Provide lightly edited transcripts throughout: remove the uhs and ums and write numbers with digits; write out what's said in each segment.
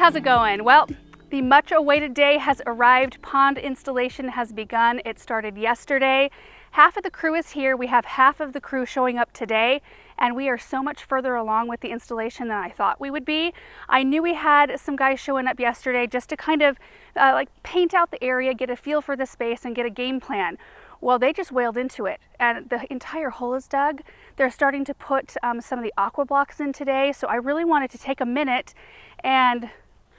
how's it going? Well, the much awaited day has arrived. Pond installation has begun. It started yesterday. Half of the crew is here. We have half of the crew showing up today, and we are so much further along with the installation than I thought we would be. I knew we had some guys showing up yesterday just to kind of like paint out the area, get a feel for the space, and get a game plan. Well, they just wailed into it, and the entire hole is dug. They're starting to put some of the aqua blocks in today, so I really wanted to take a minute and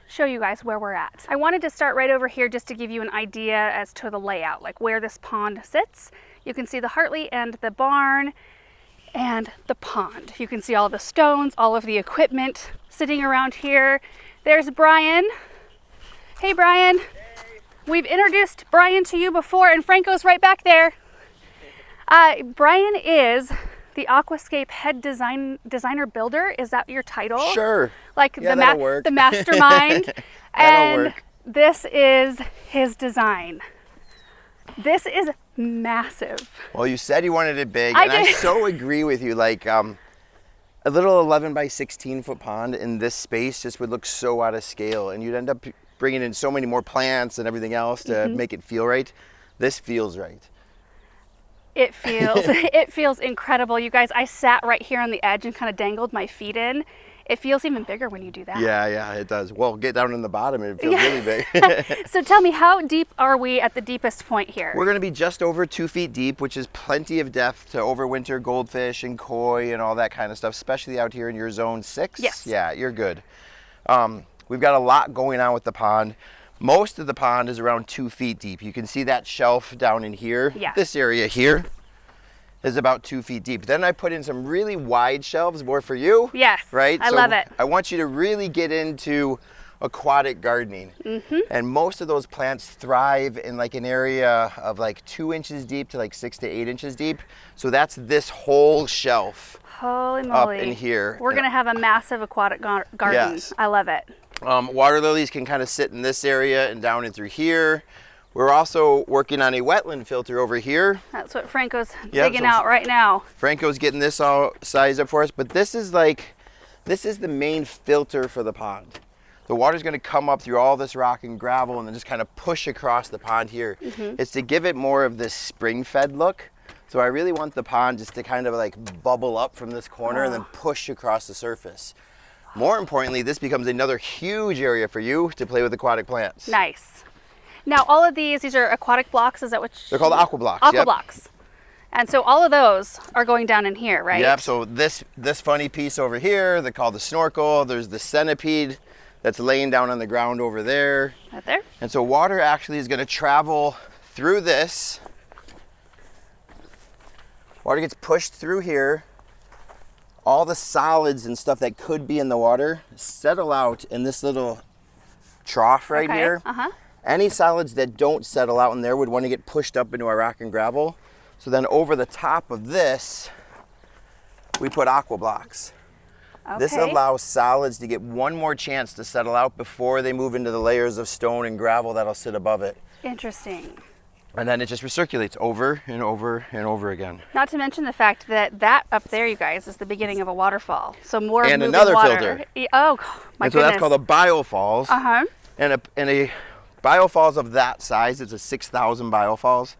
show you guys where we're at. I wanted to start right over here just to give you an idea as to the layout, like where this pond sits. You can see the Hartley and the barn and the pond. You can see all the stones, all of the equipment sitting around here. There's Brian. Hey, Brian. Hey. We've introduced Brian to you before, and Franco's right back there. Brian is the Aquascape head designer builder. Is that your title? Sure. Like yeah, the mastermind. That'll work. This is his design. This is massive. Well, you said you wanted it big, I so agree with you. Like a little 11 by 16 foot pond in this space just would look so out of scale, and you'd end up bringing in so many more plants and everything else to make it feel right. This feels right. It feels incredible. You guys, I sat right here on the edge and kind of dangled my feet in. It feels even bigger when you do that. Yeah, it does. Well, get down in the bottom and it feels really big. So tell me, how deep are we at the deepest point here? We're going to be just over 2 feet deep, which is plenty of depth to overwinter goldfish and koi and all that kind of stuff, especially out here in your zone 6. Yes. Yeah, you're good. We've got a lot going on with the pond. Most of the pond is around 2 feet deep. You can see that shelf down in here. Yeah. This area here is about 2 feet deep. Then I put in some really wide shelves, more for you. Yes, right? I love it. I want you to really get into aquatic gardening. And most of those plants thrive in like an area of like 2 inches deep to like 6 to 8 inches deep. So that's this whole shelf. Holy moly. Up in here. We're gonna have a massive aquatic garden. Yes. I love it. Water lilies can kind of sit in this area and down and through here. We're also working on a wetland filter over here. That's what Franco's digging out right now. Franco's getting this all sized up for us, but this is the main filter for the pond. The water's going to come up through all this rock and gravel and then just kind of push across the pond here. It's to give it more of this spring-fed look. So I really want the pond just to kind of like bubble up from this corner and then push across the surface. More importantly, this becomes another huge area for you to play with aquatic plants. Nice. Now, all of these are aquatic blocks. Is that what they're called? Aqua blocks. Aqua blocks. And so all of those are going down in here, right? Yep. So this funny piece over here, they call the snorkel. There's the centipede that's laying down on the ground over there. Right there. And so water actually is going to travel through this. Water gets pushed through here. All the solids and stuff that could be in the water settle out in this little trough right here. Any solids that don't settle out in there would want to get pushed up into our rock and gravel. So then over the top of this, we put aqua blocks. This allows solids to get one more chance to settle out before they move into the layers of stone and gravel that'll sit above it. Interesting. And then it just recirculates over and over and over again. Not to mention the fact that up there, you guys, is the beginning of a waterfall. So more and moving another water. filter. Oh my goodness. So that's called a biofalls. And a biofalls of that size, it's a 6,000 biofalls,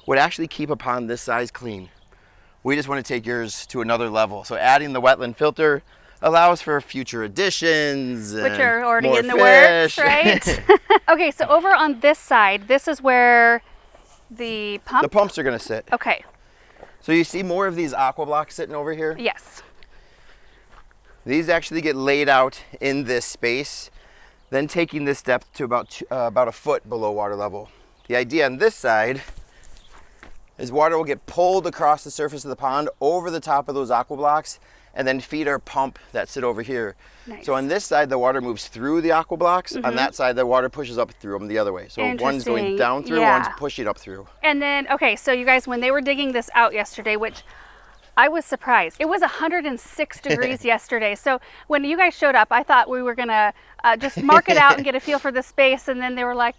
would actually keep a pond this size clean. We just want to take yours to another level. So adding the wetland filter allows for future additions. Which are already more in the fish. works, right? Okay, so over on this side, this is where the pumps are going to sit. Okay. So you see more of these aqua blocks sitting over here? Yes. These actually get laid out in this space, then taking this depth to about a foot below water level. The idea on this side is water will get pulled across the surface of the pond over the top of those aqua blocks and then feed our pump that sit over here. Nice. So on this side, the water moves through the aqua blocks. On that side, the water pushes up through them the other way. So one's going down through, one's pushing up through. And then, okay, so you guys, when they were digging this out yesterday, which I was surprised. It was 106 degrees yesterday. So when you guys showed up, I thought we were gonna just mark it out and get a feel for the space. And then they were like,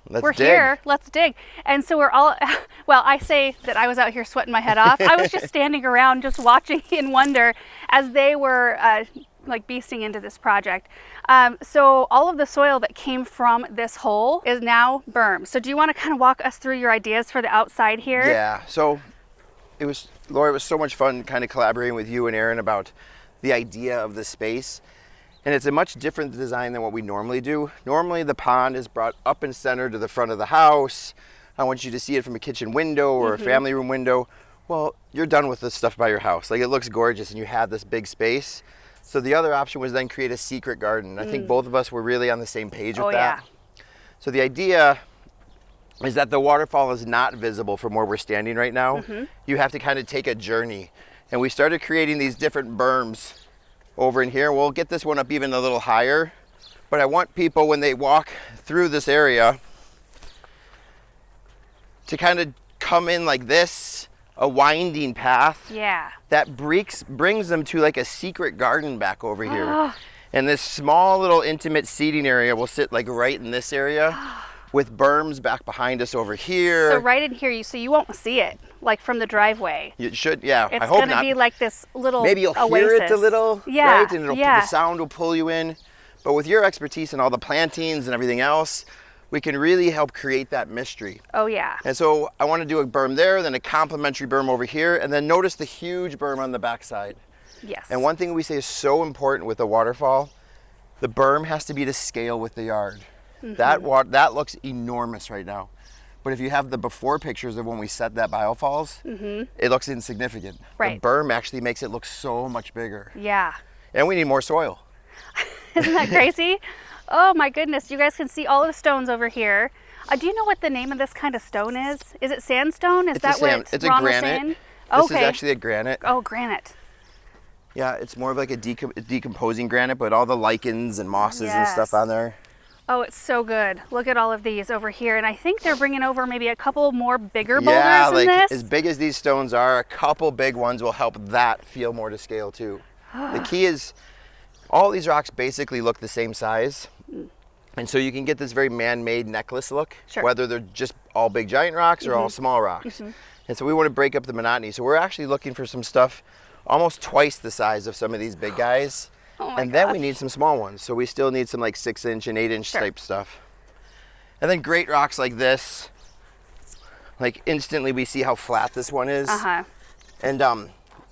we're here, let's dig. And so we're all, well, I say that I was out here sweating my head off. I was just standing around just watching in wonder as they were like beasting into this project. So all of the soil that came from this hole is now berm. So do you want to kind of walk us through your ideas for the outside here? Yeah, so Laura, it was so much fun kind of collaborating with you and Aaron about the idea of the space. And it's a much different design than what we normally do. Normally the pond is brought up and center to the front of the house. I want you to see it from a kitchen window or a family room window. Well, you're done with this stuff by your house. Like, it looks gorgeous and you have this big space. So the other option was then create a secret garden. I think both of us were really on the same page with that. Yeah. So the idea is that the waterfall is not visible from where we're standing right now. You have to kind of take a journey. And we started creating these different berms over in here. We'll get this one up even a little higher, but I want people, when they walk through this area, to kind of come in like this, a winding path. Yeah. That brings them to like a secret garden back over here. And this small little intimate seating area will sit like right in this area with berms back behind us over here. So right in here, so you won't see it, like from the driveway. You should, yeah. It's I hope gonna be like this little Maybe you'll oasis. hear it a little, yeah, right? And the sound will pull you in. But with your expertise and all the plantings and everything else, we can really help create that mystery. Oh yeah. And so I want to do a berm there, then a complementary berm over here, and then notice the huge berm on the backside. Yes. And one thing we say is so important with a waterfall, the berm has to be to scale with the yard. That looks enormous right now. But if you have the before pictures of when we set that biofalls, it looks insignificant. Right. The berm actually makes it look so much bigger. Yeah. And we need more soil. Isn't that crazy? Oh my goodness, you guys can see all of the stones over here. Do you know what the name of this kind of stone is? Is it sandstone? Is that what it's Ron a was granite. saying? This is actually a granite. Oh, granite. Yeah, it's more of like a decomposing granite, but all the lichens and mosses and stuff on there. Oh, it's so good. Look at all of these over here. And I think they're bringing over maybe a couple more bigger boulders in this. As big as these stones are, a couple big ones will help that feel more to scale too. The key is all these rocks basically look the same size. And so you can get this very man-made necklace look, whether they're just all big giant rocks or all small rocks. And so we want to break up the monotony. So we're actually looking for some stuff almost twice the size of some of these big guys. And then we need some small ones. So we still need some like 6-inch and 8-inch type stuff. And then great rocks like this, like instantly we see how flat this one is. And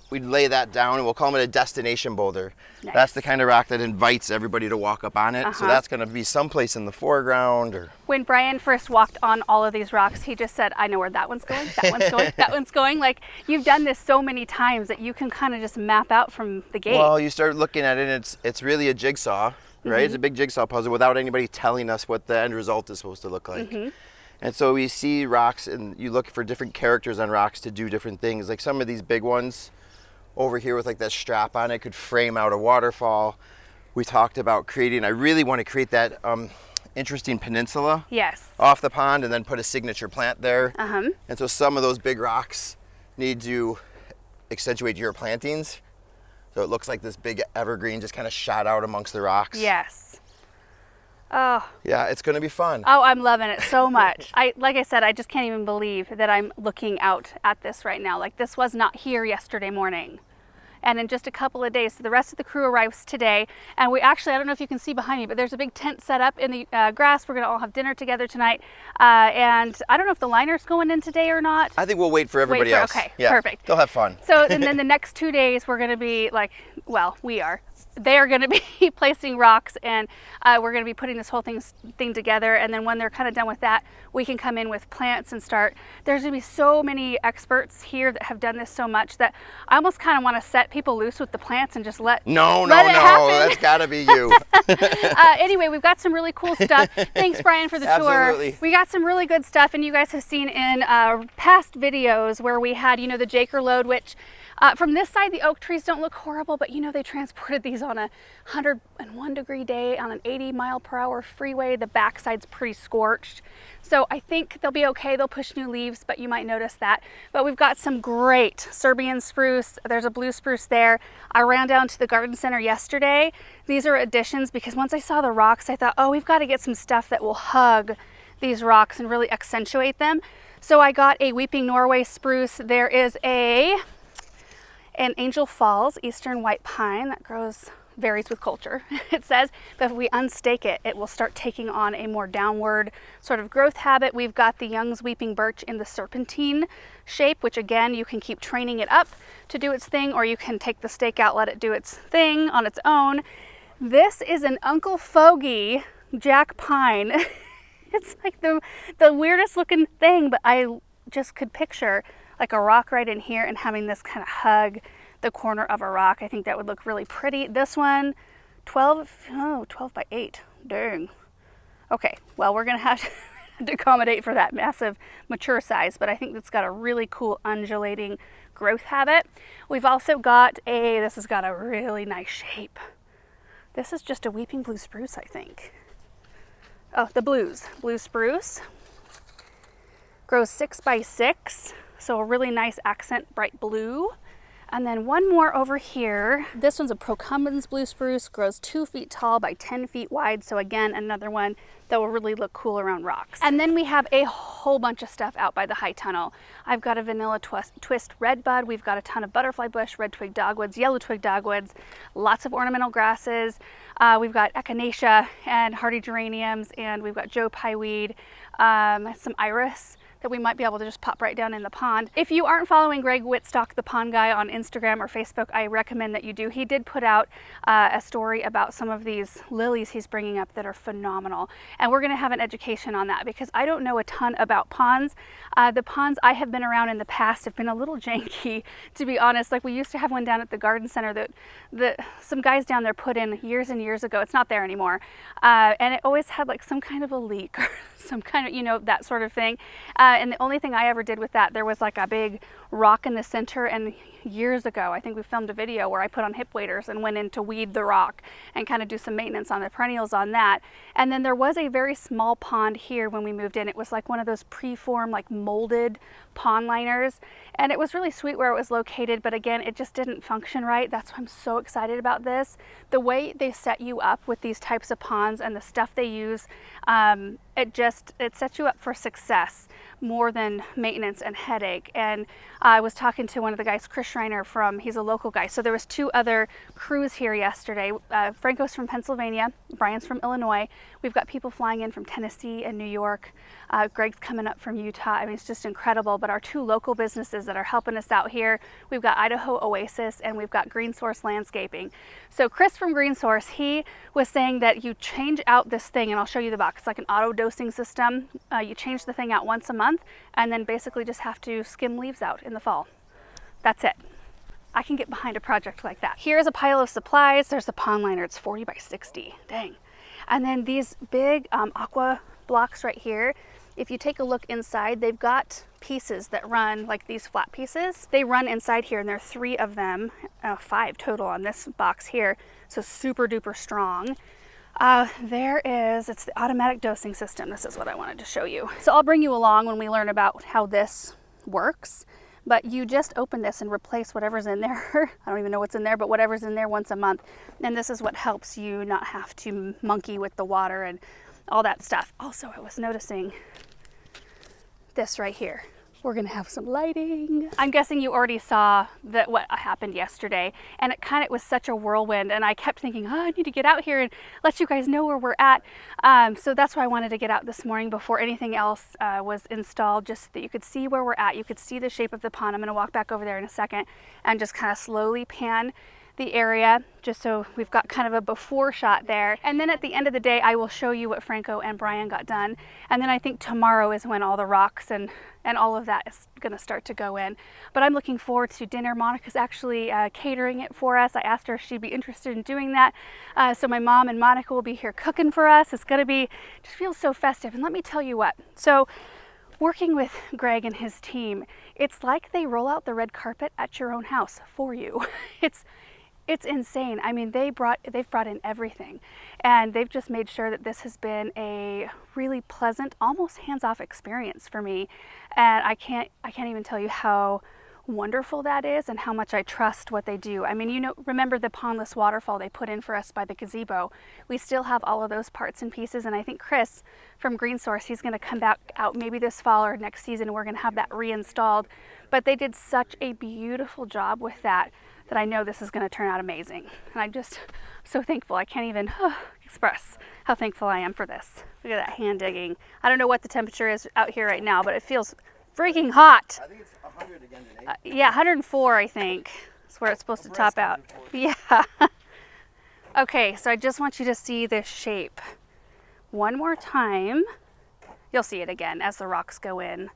we'd lay that down and we'll call it a destination boulder. Nice. That's the kind of rock that invites everybody to walk up on it. So that's going to be someplace in the foreground. Or when Brian first walked on all of these rocks, he just said, I know where that one's going, that one's going, that one's going. Like, you've done this so many times that you can kind of just map out from the gate. Well, you start looking at it and it's really a jigsaw, right? It's a big jigsaw puzzle without anybody telling us what the end result is supposed to look like. And so we see rocks and you look for different characters on rocks to do different things. Like some of these big ones over here with like that strap on it could frame out a waterfall. We talked about creating, I really want to create that interesting peninsula off the pond and then put a signature plant there. And so some of those big rocks need to accentuate your plantings. So it looks like this big evergreen just kind of shot out amongst the rocks. Oh. Yeah, it's going to be fun. Oh, I'm loving it so much. Like I said, I just can't even believe that I'm looking out at this right now. Like, this was not here yesterday morning. And in just a couple of days, so the rest of the crew arrives today. And we actually, I don't know if you can see behind me, but there's a big tent set up in the grass. We're going to all have dinner together tonight. And I don't know if the liner's going in today or not. I think we'll wait for everybody else. Okay, yeah, perfect. They'll have fun. So, and then the next 2 days, we're going to be like, well, they are going to be placing rocks, and we're going to be putting this whole thing together. And then when they're kind of done with that, we can come in with plants and start. There's going to be so many experts here that have done this so much that I almost kind of want to set people loose with the plants and just let No, happen. That's got to be you. Anyway, we've got some really cool stuff. Thanks, Brian, for the Absolutely. tour. We got some really good stuff, and you guys have seen in past videos where we had, the Jaker load, which from this side, the oak trees don't look horrible, but they transported these on a 101-degree day on an 80-mile-per-hour freeway. The backside's pretty scorched. So I think they'll be okay. They'll push new leaves, but you might notice that. But we've got some great Serbian spruce. There's a blue spruce there. I ran down to the garden center yesterday. These are additions because once I saw the rocks, I thought, oh, we've got to get some stuff that will hug these rocks and really accentuate them. So I got a weeping Norway spruce. There is an Angel Falls Eastern White Pine that grows varies with culture, it says, but if we unstake it, it will start taking on a more downward sort of growth habit. We've got the Young's Weeping Birch in the serpentine shape, which again, you can keep training it up to do its thing, or you can take the stake out, let it do its thing on its own. This is an Uncle Fogey Jack Pine. It's like the weirdest looking thing, but I just could picture like a rock right in here and having this kind of hug the corner of a rock. I think that would look really pretty. This one, 12 by 8. Dang. Okay, well, we're gonna have to accommodate for that massive mature size, but I think it's got a really cool undulating growth habit. We've also got this has got a really nice shape. This is just a weeping blue spruce, I think. Oh, the blue spruce. Grows 6 by 6, so a really nice accent bright blue. And then one more over here. This one's a procumbens blue spruce, grows 2 feet tall by 10 feet wide. So again, another one that will really look cool around rocks. And then we have a whole bunch of stuff out by the high tunnel. I've got a vanilla twist redbud. We've got a ton of butterfly bush, red twig dogwoods, yellow twig dogwoods, lots of ornamental grasses. We've got echinacea and hardy geraniums, and we've got Joe Pye weed, some iris that we might be able to just pop right down in the pond. If you aren't following Greg Wittstock, the pond guy, on Instagram or Facebook, I recommend that you do. He did put out a story about some of these lilies he's bringing up that are phenomenal. And we're gonna have an education on that because I don't know a ton about ponds. The ponds I have been around in the past have been a little janky, to be honest. Like we used to have one down at the garden center that some guys down there put in years and years ago. It's not there anymore. And it always had like some kind of a leak or some kind of, you know, that sort of thing. And the only thing I ever did with that, there was like a big rock in the center, and years ago, I think we filmed a video where I put on hip waders and went in to weed the rock and kind of do some maintenance on the perennials on that. And then there was a very small pond here when we moved in. It was like one of those pre-formed, like molded pond liners. And it was really sweet where it was located, but again, it just didn't function right. That's why I'm so excited about this. The way they set you up with these types of ponds and the stuff they use, it sets you up for success more than maintenance and headache. And I was talking to one of the guys, Chris Schriner, he's a local guy. So there was 2 other crews here yesterday. Franco's from Pennsylvania, Brian's from Illinois. We've got people flying in from Tennessee and New York. Greg's coming up from Utah. I mean, it's just incredible. But our 2 local businesses that are helping us out here, we've got Idaho Oasis and we've got Green Source Landscaping. So Chris from Green Source, he was saying that you change out this thing, and I'll show you the box. It's like an auto dosing system. You change the thing out once a month and then basically just have to skim leaves out in the fall. That's it. I can get behind a project like that. Here's a pile of supplies. There's a pond liner. It's 40 by 60. Dang. And then these big aqua blocks right here. If you take a look inside, they've got pieces that run, like these flat pieces. They run inside here, and there are 3 of them, 5 total on this box here. So super duper strong. It's the automatic dosing system. This is what I wanted to show you. So I'll bring you along when we learn about how this works. But you just open this and replace whatever's in there. I don't even know what's in there, but whatever's in there once a month. And this is what helps you not have to monkey with the water and all that stuff. Also, I was noticing this right here. We're gonna have some lighting. I'm guessing you already saw what happened yesterday, and it was such a whirlwind, and I kept thinking, oh, I need to get out here and let you guys know where we're at. So that's why I wanted to get out this morning before anything else was installed, just so that you could see where we're at. You could see the shape of the pond. I'm gonna walk back over there in a second and just kind of slowly pan the area, just so we've got kind of a before shot there. And then at the end of the day, I will show you what Franco and Brian got done. And then I think tomorrow is when all the rocks and all of that is gonna start to go in. But I'm looking forward to dinner. Monica's actually catering it for us. I asked her if she'd be interested in doing that. So my mom and Monica will be here cooking for us. It's gonna be, just feels so festive. And let me tell you what, so working with Greg and his team, it's like they roll out the red carpet at your own house for you. It's insane. I mean, they've brought in everything, and they've just made sure that this has been a really pleasant, almost hands-off experience for me. And I can't even tell you how wonderful that is and how much I trust what they do. I mean, you know, remember the pondless waterfall they put in for us by the gazebo? We still have all of those parts and pieces, and I think Chris from Green Source, he's going to come back out maybe this fall or next season. We're going to have that reinstalled, but they did such a beautiful job with that I know this is going to turn out amazing. And I'm just so thankful. I can't even express how thankful I am for this. Look at that hand digging. I don't know what the temperature is out here right now, but it feels freaking hot. I think it's 100 again today. Yeah, 104 I think. That's where it's supposed to top out. Yeah. Okay, so I just want you to see this shape one more time. You'll see it again as the rocks go in.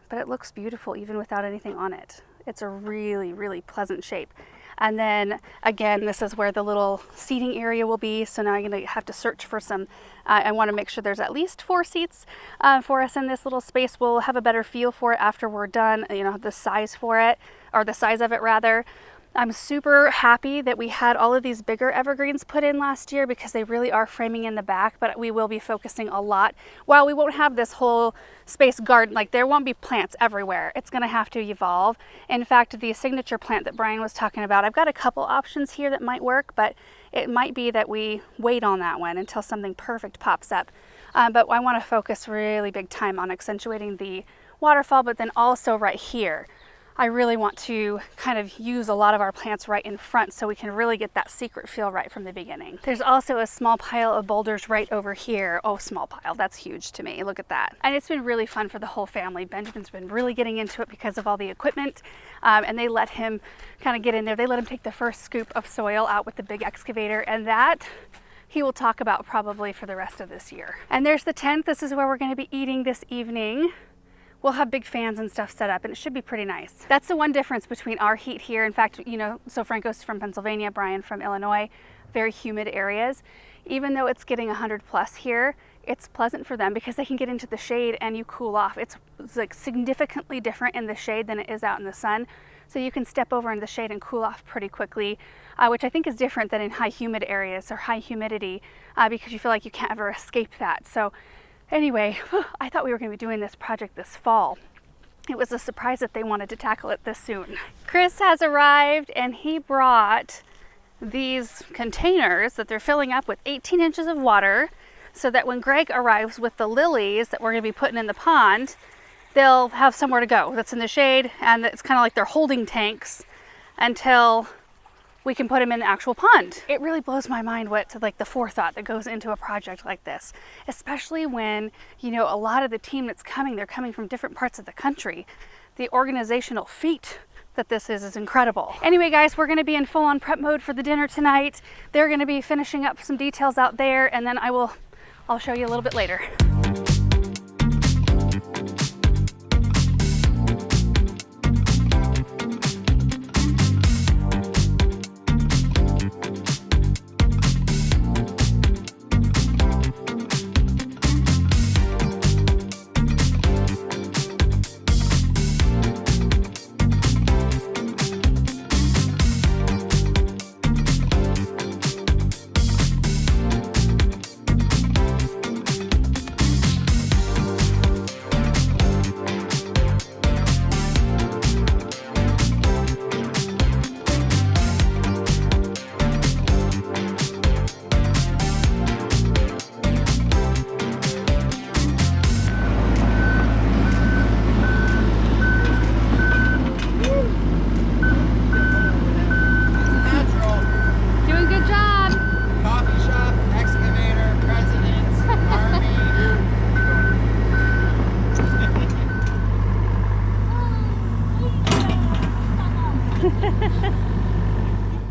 But it looks beautiful even without anything on it. It's a really, really pleasant shape. And then again, this is where the little seating area will be. So now I'm going to have to search for some, I want to make sure there's at least 4 seats for us in this little space. We'll have a better feel for it after we're done, you know, the size for it, or the size of it rather. I'm super happy that we had all of these bigger evergreens put in last year because they really are framing in the back, but we will be focusing a lot. While we won't have this whole space garden, like there won't be plants everywhere. It's gonna have to evolve. In fact, the signature plant that Brian was talking about, I've got a couple options here that might work, but it might be that we wait on that one until something perfect pops up. But I wanna focus really big time on accentuating the waterfall, but then also right here. I really want to kind of use a lot of our plants right in front so we can really get that secret feel right from the beginning. There's also a small pile of boulders right over here. Oh, small pile, that's huge to me. Look at that. And it's been really fun for the whole family. Benjamin's been really getting into it because of all the equipment, and they let him kind of get in there. They let him take the first scoop of soil out with the big excavator, and that he will talk about probably for the rest of this year. And there's the tent. This is where we're going to be eating this evening. We'll have big fans and stuff set up, and it should be pretty nice. That's the one difference between our heat here. In fact, you know, so Franco's from Pennsylvania, Brian from Illinois, very humid areas. Even though it's getting 100 plus here, it's pleasant for them because they can get into the shade and you cool off. It's like significantly different in the shade than it is out in the sun. So you can step over in the shade and cool off pretty quickly, which I think is different than in high humid areas or high humidity because you feel like you can't ever escape that. So anyway, I thought we were going to be doing this project this fall. It was a surprise that they wanted to tackle it this soon. Chris has arrived and he brought these containers that they're filling up with 18 inches of water so that when Greg arrives with the lilies that we're going to be putting in the pond, they'll have somewhere to go that's in the shade, and it's kind of like they're holding tanks until we can put them in the actual pond. It really blows my mind like the forethought that goes into a project like this, especially when, you know, a lot of the team that's coming, they're coming from different parts of the country. The organizational feat that this is incredible. Anyway, guys, we're gonna be in full-on prep mode for the dinner tonight. They're gonna be finishing up some details out there, and then I'll show you a little bit later.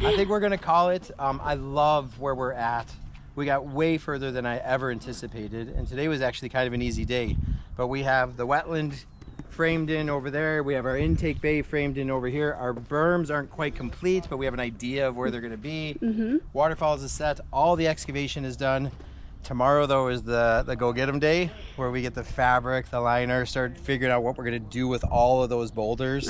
I think we're gonna call it. I love where we're at. We got way further than I ever anticipated, and today was actually kind of an easy day. But we have the wetland framed in over there. We have our intake bay framed in over here. Our berms aren't quite complete, but we have an idea of where they're gonna be. Waterfalls is set. All the excavation is done. Tomorrow, though, is the go get 'em day, where we get the fabric, the liner, start figuring out what we're gonna do with all of those boulders.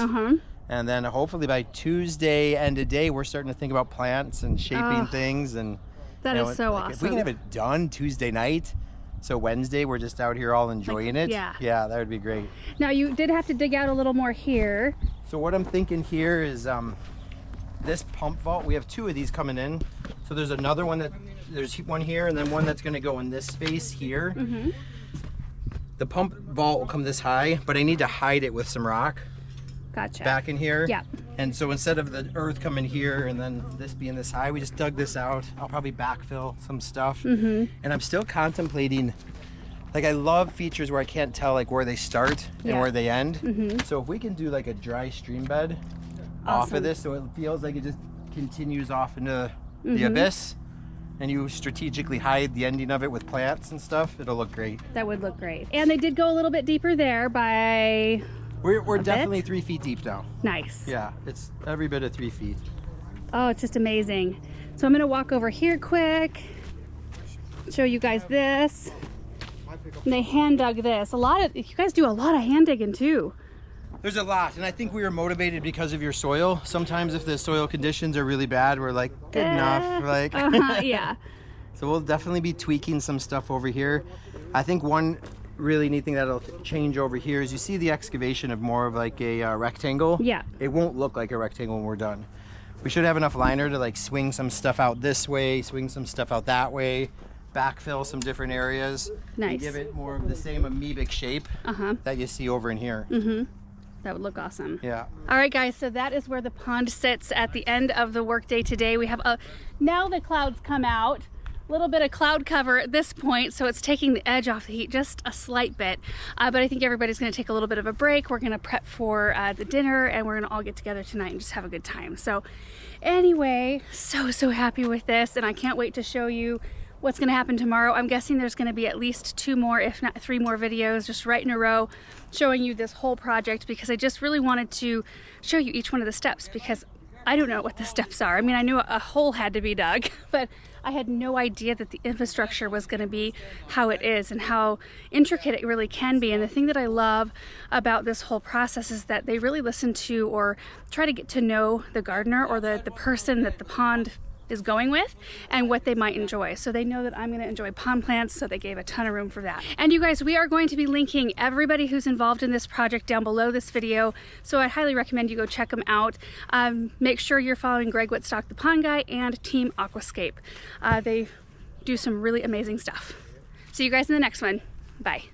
And then hopefully by Tuesday, end of day, we're starting to think about plants and shaping things. And that is so awesome. If we can have it done Tuesday night, So Wednesday, we're just out here all enjoying it. yeah. Yeah, that would be great. Now you did have to dig out a little more here. So what I'm thinking here is this pump vault, we have 2 of these coming in. So there's another one there's one here and then one that's gonna go in this space here. The pump vault will come this high, but I need to hide it with some rock. Gotcha. Back in here. Yeah. And so instead of the earth coming here and then this being this high, we just dug this out. I'll probably backfill some stuff. And I'm still contemplating, like I love features where I can't tell like where they start and where they end. So if we can do like a dry stream bed off of this, so it feels like it just continues off into the abyss, and you strategically hide the ending of it with plants and stuff, it'll look great. That would look great. And they did go a little bit deeper there by... We're definitely 3 feet deep now. Nice. Yeah, it's every bit of 3 feet. Oh, it's just amazing. So I'm gonna walk over here quick, show you guys this. And they hand dug this. You guys do a lot of hand digging too. There's a lot, and I think we were motivated because of your soil. Sometimes if the soil conditions are really bad, we're like, good enough. Like, yeah. So we'll definitely be tweaking some stuff over here. I think one really neat thing that'll change over here is you see the excavation of more of like a rectangle. Yeah. It won't look like a rectangle when we're done. We should have enough liner to like swing some stuff out this way, swing some stuff out that way, backfill some different areas. Nice. And give it more of the same amoebic shape that you see over in here. That would look awesome. Yeah. All right, guys, so that is where the pond sits at the end of the workday today. We have now the clouds come out. A little bit of cloud cover at this point, so it's taking the edge off the heat just a slight bit. But I think everybody's gonna take a little bit of a break. We're gonna prep for the dinner, and we're gonna all get together tonight and just have a good time. So anyway, so happy with this, and I can't wait to show you what's gonna happen tomorrow. I'm guessing there's gonna be at least 2 more, if not 3 more videos, just right in a row, showing you this whole project, because I just really wanted to show you each one of the steps, because I don't know what the steps are. I mean, I knew a hole had to be dug, but I had no idea that the infrastructure was going to be how it is and how intricate it really can be. And the thing that I love about this whole process is that they really listen to or try to get to know the gardener or the person that the pond is going with and what they might enjoy. So they know that I'm going to enjoy pond plants, so they gave a ton of room for that. And you guys, we are going to be linking everybody who's involved in this project down below this video, so I highly recommend you go check them out. Make sure you're following Greg Wittstock, the pond guy, and Team Aquascape. They do some really amazing stuff. See you guys in the next one. Bye.